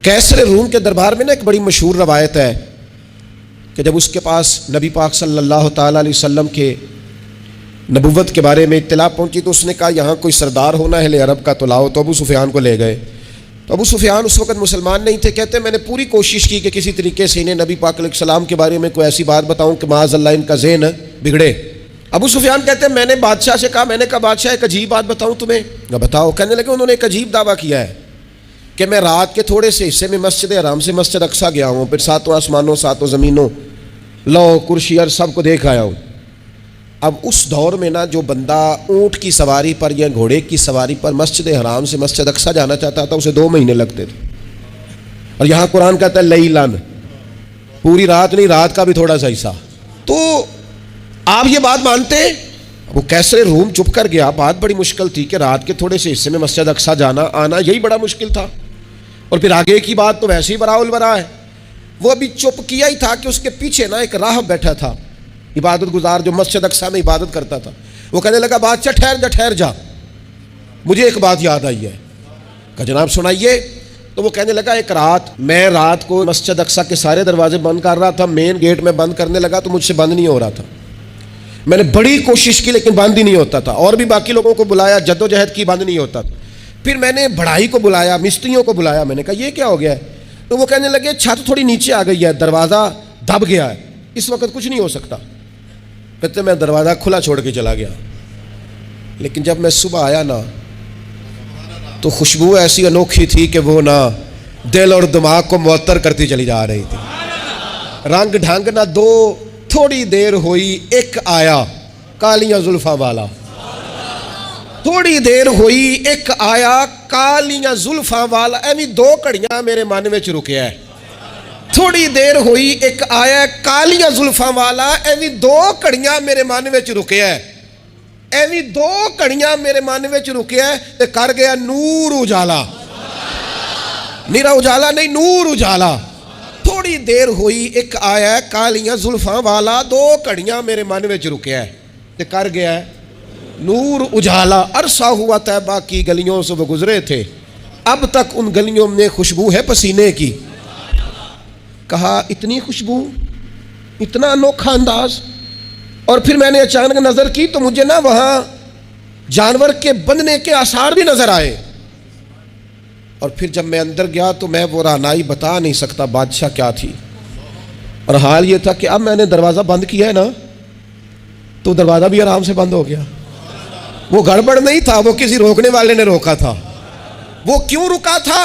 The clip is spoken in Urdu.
کیسر روم کے دربار میں نا ایک بڑی مشہور روایت ہے کہ جب اس کے پاس نبی پاک صلی اللہ تعالیٰ علیہ وسلم کے نبوت کے بارے میں اطلاع پہنچی تو اس نے کہا یہاں کوئی سردار ہونا اہل عرب کا تو لاؤ، تو ابو سفیان کو لے گئے۔ تو ابو سفیان اس وقت مسلمان نہیں تھے، کہتے میں نے پوری کوشش کی کہ کسی طریقے سے انہیں نبی پاک علیہ السلام کے بارے میں کوئی ایسی بات بتاؤں کہ معاذ اللہ ان کا ذہن بگڑے۔ ابو سفیان کہتے ہیں میں نے بادشاہ سے کہا، میں نے کہا بادشاہ ایک عجیب بات بتاؤں تمہیں؟ بتاؤ۔ کہنے لگے انہوں نے ایک عجیب دعویٰ کیا ہے کہ میں رات کے تھوڑے سے حصے میں مسجد حرام سے مسجد اقصیٰ گیا ہوں، پھر ساتوں آسمانوں ساتوں زمینوں لو کرسی اور سب کو دیکھ آیا ہوں۔ اب اس دور میں نا جو بندہ اونٹ کی سواری پر یا گھوڑے کی سواری پر مسجد حرام سے مسجد اقصیٰ جانا چاہتا تھا اسے 2 مہینے لگتے تھے، اور یہاں قرآن کہتا ہے لیلن، پوری رات نہیں، رات کا بھی تھوڑا سا حصہ۔ تو آپ یہ بات مانتے؟ وہ کیسر روم چپ کر گیا، بات بڑی مشکل تھی کہ رات کے تھوڑے سے حصے میں مسجد اقصیٰ جانا آنا یہی بڑا مشکل تھا، اور پھر آگے کی بات تو ویسے ہی براء البراء ہے۔ وہ ابھی چپ کیا ہی تھا کہ اس کے پیچھے نا ایک راہب بیٹھا تھا، عبادت گزار جو مسجد اقصیٰ میں عبادت کرتا تھا۔ وہ کہنے لگا بادشاہ ٹھہر جا، مجھے ایک بات یاد آئی ہے۔ کہا جناب سنائیے۔ تو وہ کہنے لگا ایک رات میں رات کو مسجد اقصیٰ کے سارے دروازے بند کر رہا تھا، مین گیٹ میں بند کرنے لگا تو مجھ سے بند نہیں ہو رہا تھا، میں نے بڑی کوشش کی لیکن بند ہی نہیں ہوتا تھا، اور بھی باقی لوگوں کو بلایا، جدوجہد کی، بند نہیں ہوتا تھا۔ پھر میں نے بڑھائی کو بلایا، مستریوں کو بلایا، میں نے کہا یہ کیا ہو گیا ہے؟ تو وہ کہنے لگے چھت تھوڑی نیچے آ گئی ہے، دروازہ دب گیا ہے، اس وقت کچھ نہیں ہو سکتا۔ کہتے میں دروازہ کھلا چھوڑ کے چلا گیا، لیکن جب میں صبح آیا نا تو خوشبو ایسی انوکھی تھی کہ وہ نا دل اور دماغ کو معطر کرتی چلی جا رہی تھی۔ رنگ ڈھنگ نہ دو، تھوڑی دیر ہوئی ایک آیا کالیاں زلفاں والا، تھوڑی دیر ہوئی ایک آیا کالیاں زلفاں والا، ایویں 2 گھڑیاں میرے من میں رکیا ہے۔ تھوڑی دیر ہوئی ایک آیا کالیاں زلفاں والا، ایویں 2 گھڑیاں میرے من میں رکیا ہے، ایویں 2 گھڑیاں میرے من میں رکیا ہے تے کر گیا نور اجالا، نیرا اجالا نہیں، نور اجالا۔ تھوڑی دیر ہوئی ایک آیا کالیاں زلفاں والا، 2 گھڑیاں میرے من میں رکیا ہے تے کر گیا ہے نور اجالا۔ عرصہ ہوا طیبہ کی گلیوں سے وہ گزرے تھے، اب تک ان گلیوں میں خوشبو ہے پسینے کی۔ کہا اتنی خوشبو، اتنا انوکھا انداز۔ اور پھر میں نے اچانک نظر کی تو مجھے نا وہاں جانور کے بندنے کے آثار بھی نظر آئے، اور پھر جب میں اندر گیا تو میں وہ رہنائی بتا نہیں سکتا بادشاہ کیا تھی، اور حال یہ تھا کہ اب میں نے دروازہ بند کیا ہے نا تو دروازہ بھی آرام سے بند ہو گیا۔ وہ گڑبڑ نہیں تھا، وہ کسی روکنے والے نے روکا تھا۔ وہ کیوں رکا تھا؟